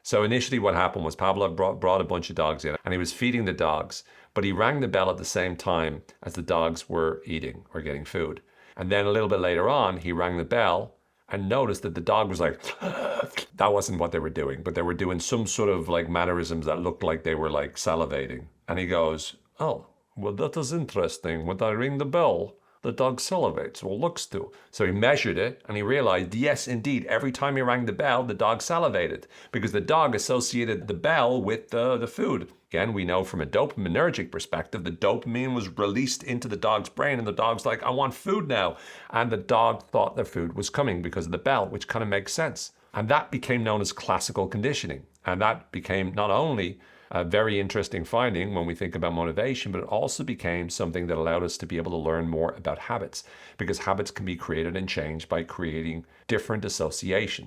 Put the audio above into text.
So initially what happened was Pavlov brought a bunch of dogs in and he was feeding the dogs, but he rang the bell at the same time as the dogs were eating or getting food. And then a little bit later on, he rang the bell and noticed that the dog was like, that wasn't what they were doing, but they were doing some sort of like mannerisms that looked like they were like salivating. And he goes, oh, well, that is interesting. When I ring the bell, the dog salivates or looks to. So he measured it and he realized, yes, indeed, every time he rang the bell, the dog salivated because the dog associated the bell with the food. Again, we know from a dopaminergic perspective, the dopamine was released into the dog's brain and the dog's like, I want food now. And the dog thought the food was coming because of the bell, which kind of makes sense. And that became known as classical conditioning. And that became not only a very interesting finding when we think about motivation, but it also became something that allowed us to be able to learn more about habits, because habits can be created and changed by creating different associations.